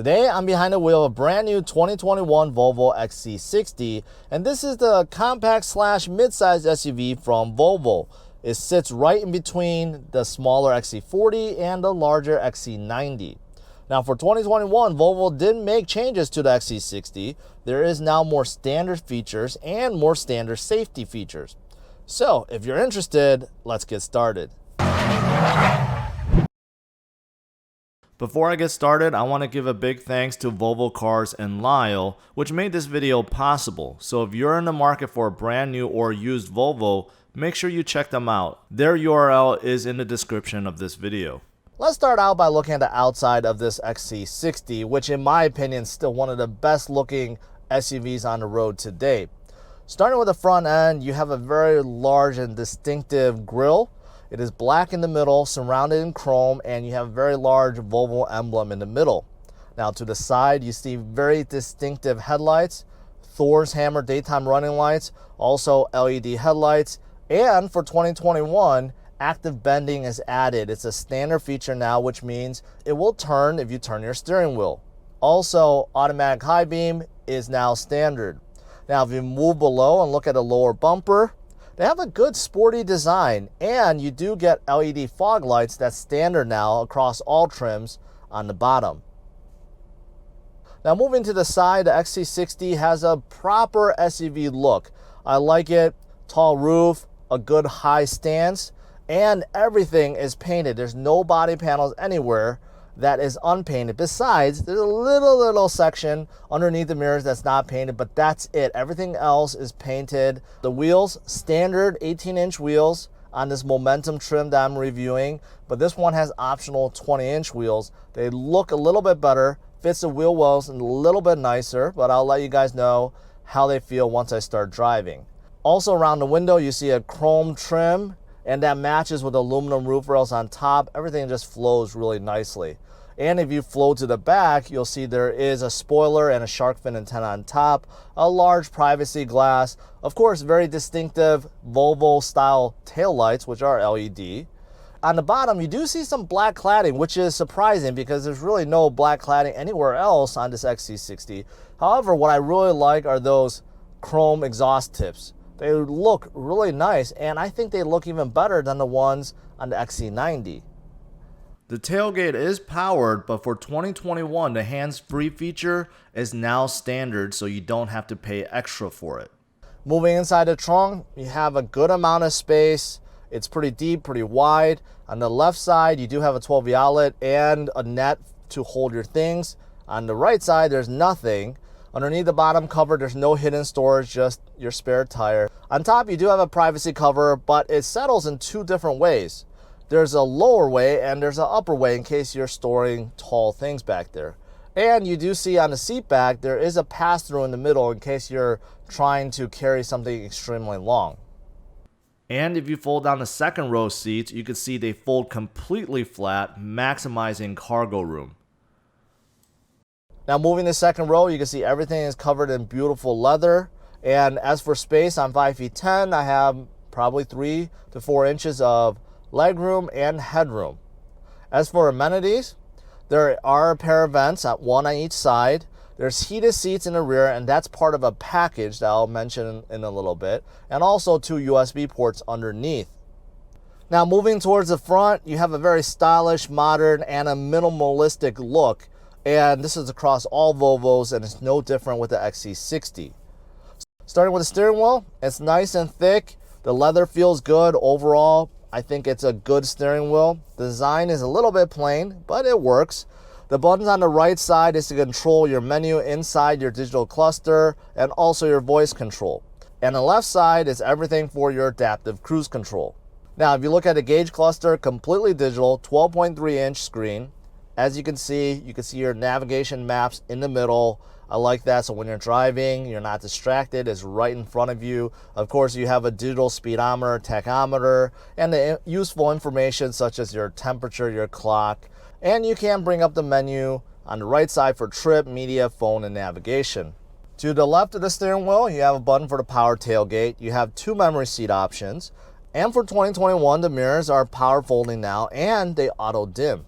Today, I'm behind the wheel of a brand new 2021 Volvo XC60, and this is the compact slash mid-size SUV from Volvo. It sits right in between the smaller XC40 and the larger XC90. Now for 2021, Volvo did make changes to the XC60. There is now more standard features and more standard safety features. So if you're interested, let's get started. Before I get started, I want to give a big thanks to Volvo Cars and Lyle, which made this video possible. So if you're in the market for a brand new or used Volvo, make sure you check them out. Their URL is in the description of this video. Let's start out by looking at the outside of this XC60, which in my opinion is still one of the best looking SUVs on the road today. Starting with the front end, you have a very large and distinctive grille. It is black in the middle, surrounded in chrome, and you have a very large Volvo emblem in the middle. Now to the side, you see very distinctive headlights, Thor's hammer daytime running lights, also LED headlights, and for 2021, active bending is added. It's a standard feature now, which means it will turn if you turn your steering wheel. Also, automatic high beam is now standard. Now if you move below and look at the lower bumper, they have a good sporty design, and you do get LED fog lights that's standard now across all trims on the bottom. Now moving to the side, the XC60 has a proper SUV look. I like it. Tall roof, a good high stance, and everything is painted. There's no body panels anywhere that is unpainted. Besides, there's a little section underneath the mirrors that's not painted, but that's it. Everything else is painted. The wheels, standard 18-inch wheels on this Momentum trim that I'm reviewing, but this one has optional 20-inch wheels. They look a little bit better, fits the wheel wells a little bit nicer, but I'll let you guys know how they feel once I start driving. Also around the window, you see a chrome trim, and that matches with aluminum roof rails on top. Everything just flows really nicely. And if you flow to the back, you'll see there is a spoiler and a shark fin antenna on top, a large privacy glass, of course very distinctive Volvo style taillights, which are LED. On the bottom, you do see some black cladding, which is surprising because there's really no black cladding anywhere else on this XC60. However, what I really like are those chrome exhaust tips. They look really nice, and I think they look even better than the ones on the XC90. The tailgate is powered, but for 2021, the hands-free feature is now standard, so you don't have to pay extra for it. Moving inside the trunk, you have a good amount of space. It's pretty deep, pretty wide. On the left side, you do have a 12V outlet and a net to hold your things. On the right side, there's nothing. Underneath the bottom cover, there's no hidden storage, just your spare tire. On top, you do have a privacy cover, but it settles in two different ways. There's a lower way and there's an upper way in case you're storing tall things back there. And you do see on the seat back, there is a pass-through in the middle in case you're trying to carry something extremely long. And if you fold down the second row seats, you can see they fold completely flat, maximizing cargo room. Now moving the second row, you can see everything is covered in beautiful leather. And as for space, I'm 5'10". I have probably 3 to 4 inches of legroom and headroom. As for amenities, there are a pair of vents, one on each side. There's heated seats in the rear, and that's part of a package that I'll mention in a little bit. And also 2 USB ports underneath. Now moving towards the front, you have a very stylish, modern, and a minimalistic look. And this is across all Volvos, and it's no different with the XC60. Starting with the steering wheel, it's nice and thick. The leather feels good overall. I think it's a good steering wheel. The design is a little bit plain, but it works. The buttons on the right side is to control your menu inside your digital cluster and also your voice control. And the left side is everything for your adaptive cruise control. Now, if you look at the gauge cluster, completely digital, 12.3-inch screen. As you can see your navigation maps in the middle. I like that, so when you're driving, you're not distracted. It's right in front of you. Of course, you have a digital speedometer, tachometer, and the useful information such as your temperature, your clock. And you can bring up the menu on the right side for trip, media, phone, and navigation. To the left of the steering wheel, you have a button for the power tailgate. You have 2 memory seat options. And for 2021, the mirrors are power folding now, and they auto dim.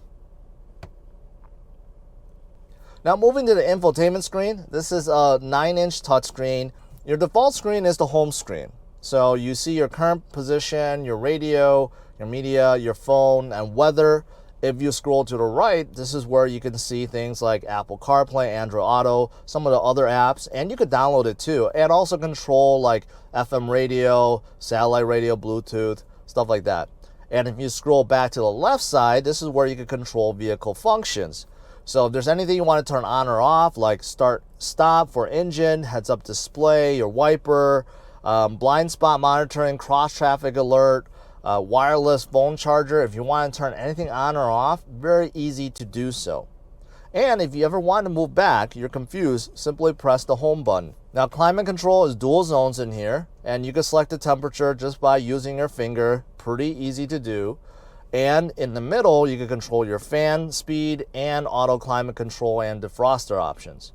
Now moving to the infotainment screen, this is a 9-inch touchscreen. Your default screen is the home screen. So you see your current position, your radio, your media, your phone, and weather. If you scroll to the right, this is where you can see things like Apple CarPlay, Android Auto, some of the other apps, and you could download it too. And also control like FM radio, satellite radio, Bluetooth, stuff like that. And if you scroll back to the left side, this is where you can control vehicle functions. So if there's anything you want to turn on or off, like start, stop for engine, heads up display, your wiper, blind spot monitoring, cross traffic alert, wireless phone charger. If you want to turn anything on or off, very easy to do so. And if you ever want to move back, you're confused, simply press the home button. Now climate control is dual zones in here, and you can select the temperature just by using your finger. Pretty easy to do. And in the middle, you can control your fan speed and auto climate control and defroster options.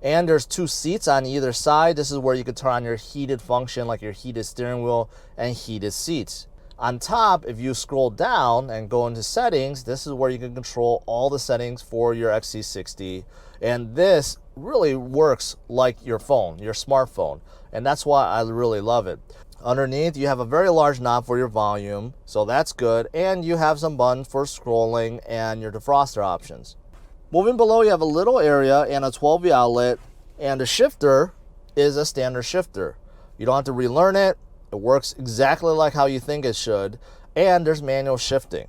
And there's 2 seats on either side. This is where you can turn on your heated function, like your heated steering wheel and heated seats. On top, if you scroll down and go into settings, this is where you can control all the settings for your XC60. And this really works like your phone, your smartphone. And that's why I really love it. Underneath, you have a very large knob for your volume, so that's good. And you have some buttons for scrolling and your defroster options. Moving below, you have a little area and a 12V outlet, and the shifter is a standard shifter. You don't have to relearn it. It works exactly like how you think it should, and there's manual shifting.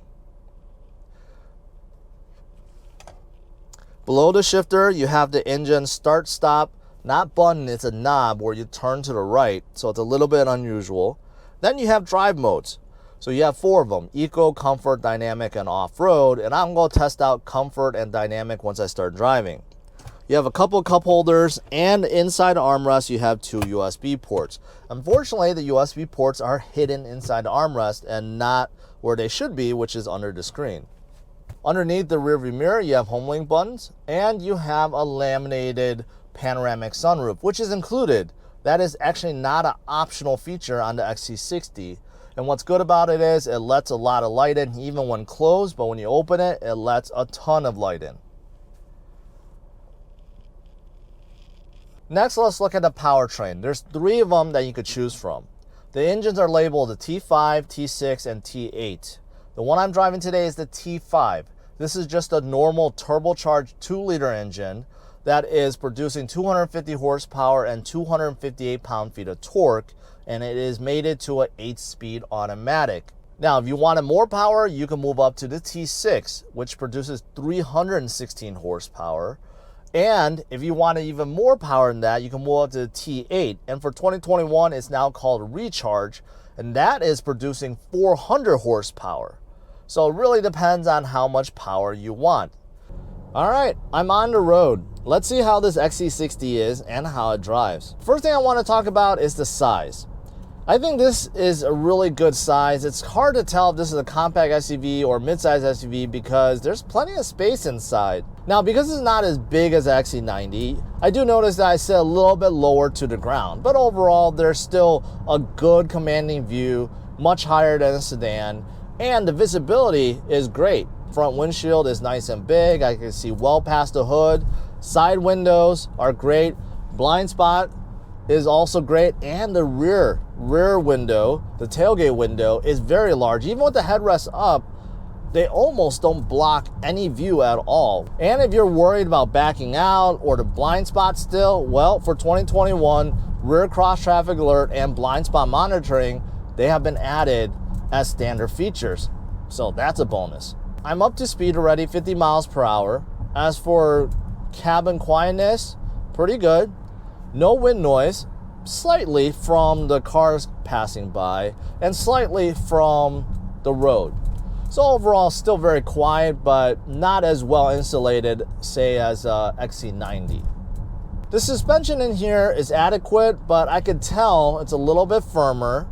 Below the shifter, you have the engine start stop, not button, it's a knob where you turn to the right, so it's a little bit unusual. Then you have drive modes. So you have 4 of them: Eco, Comfort, Dynamic, and Off-Road. And I'm going to test out Comfort and Dynamic once I start driving. You have a couple cup holders, and inside the armrest you have 2 USB ports. Unfortunately, the USB ports are hidden inside the armrest and not where they should be, which is under the screen. Underneath the rearview mirror, you have home link buttons, and you have a laminated panoramic sunroof, which is included. That is actually not an optional feature on the XC60. And what's good about it is it lets a lot of light in even when closed, but when you open it, it lets a ton of light in. Next, let's look at the powertrain. There's 3 of them that you could choose from. The engines are labeled the T5, T6, and T8. The one I'm driving today is the T5. This is just a normal turbocharged 2-liter engine that is producing 250 horsepower and 258 pound-feet of torque, and it is mated to an 8-speed automatic. Now, if you wanted more power, you can move up to the T6, which produces 316 horsepower. And if you wanted even more power than that, you can move up to the T8. And for 2021, it's now called Recharge, and that is producing 400 horsepower. So it really depends on how much power you want. All right, I'm on the road. Let's see how this XC60 is and how it drives. First thing I want to talk about is the size. I think this is a really good size. It's hard to tell if this is a compact SUV or midsize SUV because there's plenty of space inside. Now, because it's not as big as the XC90, I do notice that I sit a little bit lower to the ground, but overall there's still a good commanding view, much higher than a sedan, and the visibility is great. Front windshield is nice and big. I can see well past the hood. Side windows are great. Blind spot is also great, and the rear window, the tailgate window, is very large. Even with the headrest up, they almost don't block any view at all. And if you're worried about backing out or the blind spot still, well, for 2021, rear cross traffic alert and blind spot monitoring, they have been added as standard features. So that's a bonus. I'm up to speed already, 50 miles per hour. As for cabin quietness, pretty good. No wind noise, slightly from the cars passing by and slightly from the road. So overall, still very quiet, but not as well insulated, say, as XC90. The suspension in here is adequate, but I could tell it's a little bit firmer.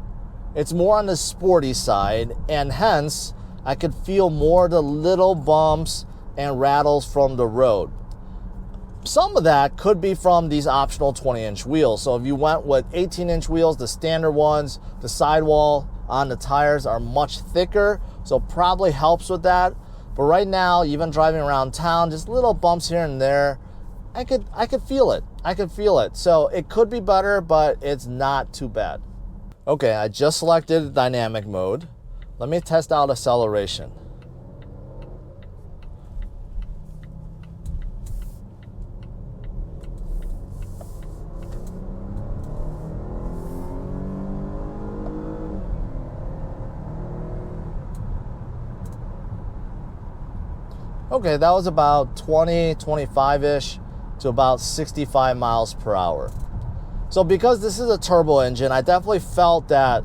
It's more on the sporty side, and hence, I could feel more the little bumps and rattles from the road. Some of that could be from these optional 20-inch wheels. So if you went with 18-inch wheels, the standard ones, the sidewall on the tires are much thicker, so probably helps with that. But right now, even driving around town, just little bumps here and there, I could feel it. I could feel it. So it could be better, but it's not too bad. Okay, I just selected dynamic mode. Let me test out acceleration. Okay, that was about 20, 25-ish to about 65 miles per hour. So because this is a turbo engine, I definitely felt that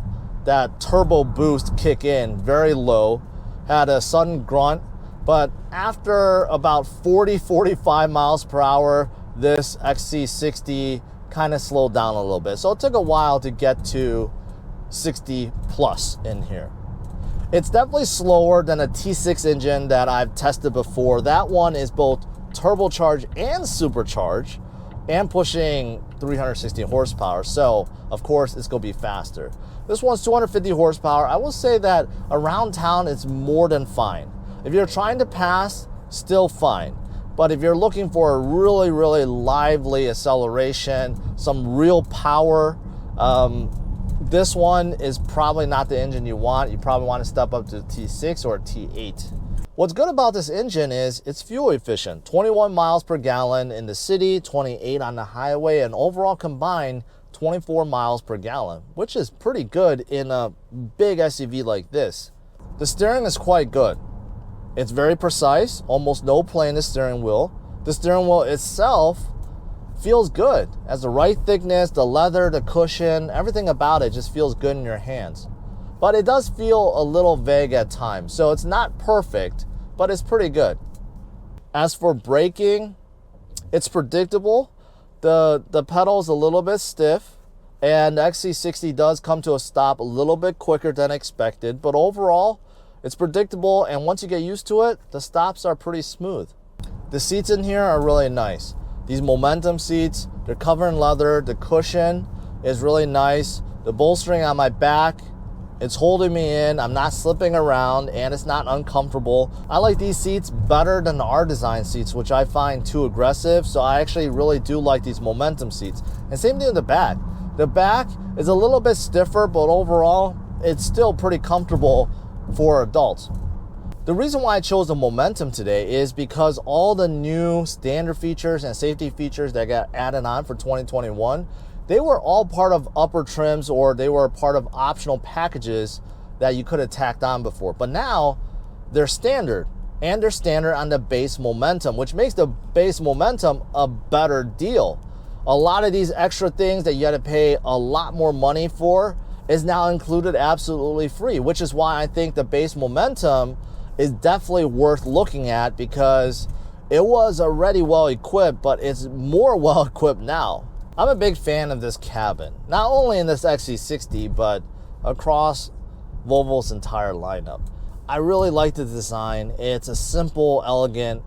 turbo boost kick in very low, had a sudden grunt, but after about 40, 45 miles per hour, this XC60 kind of slowed down a little bit. So it took a while to get to 60 plus in here. It's definitely slower than a T6 engine that I've tested before. That one is both turbocharged and supercharged and pushing 360 horsepower. So of course it's gonna be faster. This one's 250 horsepower. I will say that around town it's more than fine. If you're trying to pass, still fine. But if you're looking for a really, really lively acceleration, some real power, this one is probably not the engine you want. You probably want to step up to T6 or T8. What's good about this engine is it's fuel efficient. 21 miles per gallon in the city, 28 on the highway, and overall combined 24 miles per gallon, which is pretty good in a big SUV like this. The steering is quite good. It's very precise, almost no play in the steering wheel. The steering wheel itself feels good. Has the right thickness, the leather, the cushion, everything about it just feels good in your hands. But it does feel a little vague at times. So it's not perfect, but it's pretty good. As for braking, it's predictable. The pedal is a little bit stiff, and the XC60 does come to a stop a little bit quicker than expected, but overall, it's predictable, and once you get used to it, the stops are pretty smooth. The seats in here are really nice. These Momentum seats, they're covered in leather. The cushion is really nice. The bolstering on my back, it's holding me in. I'm not slipping around, and it's not uncomfortable. I like these seats better than the R-Design seats, which I find too aggressive. So I actually really do like these Momentum seats. And same thing with the back. The back is a little bit stiffer, but overall, it's still pretty comfortable for adults. The reason why I chose the Momentum today is because all the new standard features and safety features that got added on for 2021, they were all part of upper trims, or they were part of optional packages that you could have tacked on before. But now they're standard, and they're standard on the base Momentum, which makes the base Momentum a better deal. A lot of these extra things that you had to pay a lot more money for is now included absolutely free, which is why I think the base Momentum is definitely worth looking at, because it was already well equipped, but it's more well equipped now. I'm a big fan of this cabin, not only in this XC60, but across Volvo's entire lineup. I really like the design. It's a simple, elegant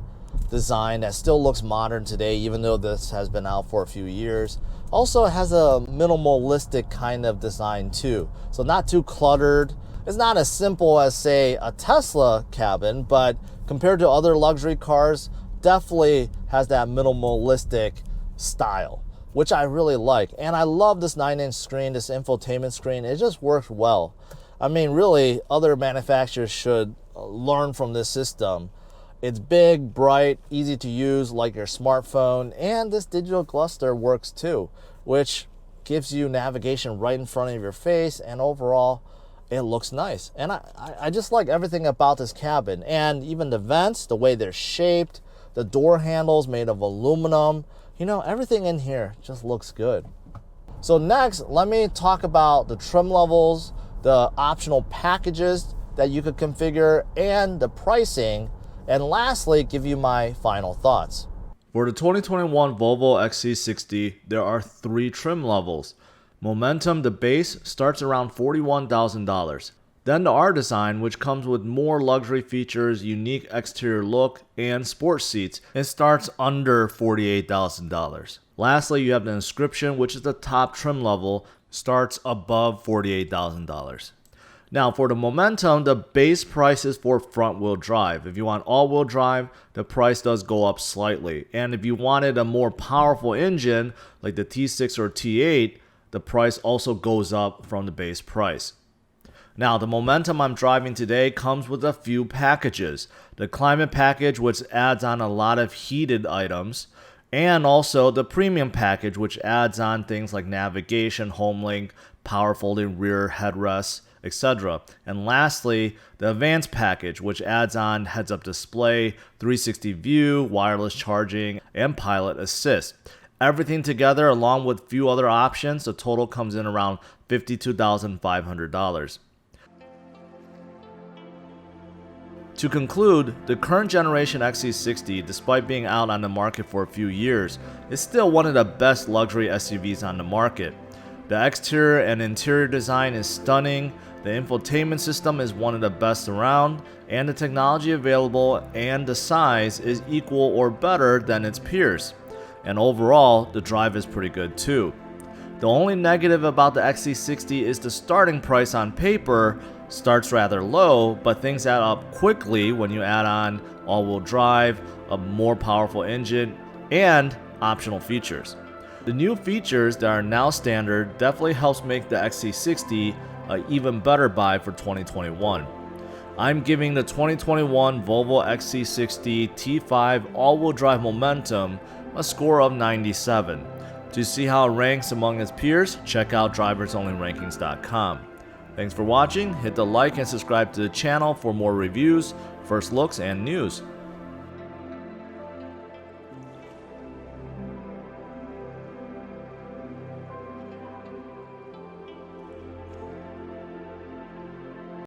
design that still looks modern today, even though this has been out for a few years. Also, it has a minimalistic kind of design too, so not too cluttered. It's not as simple as, say, a Tesla cabin, but compared to other luxury cars, definitely has that minimalistic style, which I really like. And I love this 9-inch screen, this infotainment screen. It just works well. I mean, really, other manufacturers should learn from this system. It's big, bright, easy to use like your smartphone, and this digital cluster works too, which gives you navigation right in front of your face, and overall, it looks nice. And I just like everything about this cabin, and even the vents, the way they're shaped, the door handles made of aluminum, you know, everything in here just looks good. So next, let me talk about the trim levels, the optional packages that you could configure, and the pricing, and lastly, give you my final thoughts. For the 2021 Volvo XC60, there are 3 trim levels. Momentum, the base, starts around $41,000. Then the R-Design, which comes with more luxury features, unique exterior look, and sports seats, it starts under $48,000. Lastly, you have the Inscription, which is the top trim level, starts above $48,000. Now for the momentum, the base price is for front wheel drive. If you want all wheel drive, the price does go up slightly. And if you wanted a more powerful engine like the T6 or T8, the price also goes up from the base price. Now the momentum I'm driving today comes with a few packages. The climate package, which adds on a lot of heated items, and also the premium package, which adds on things like navigation, home link, power folding rear headrests, etc. And lastly, the advanced package, which adds on heads-up display, 360 view, wireless charging, and pilot assist. Everything together, along with a few other options, the total comes in around $52,500. To conclude, the current generation XC60, despite being out on the market for a few years, is still one of the best luxury SUVs on the market. The exterior and interior design is stunning, the infotainment system is one of the best around, and the technology available and the size is equal or better than its peers. And overall, the drive is pretty good too. The only negative about the XC60 is the starting price on paper starts rather low, but things add up quickly when you add on all-wheel drive, a more powerful engine, and optional features. The new features that are now standard definitely helps make the XC60 an even better buy for 2021. I'm giving the 2021 Volvo XC60 T5 all-wheel drive Momentum a score of 97. To see how it ranks among its peers, check out driversonlyrankings.com. Thanks for watching, hit the like and subscribe to the channel for more reviews, first looks, and news.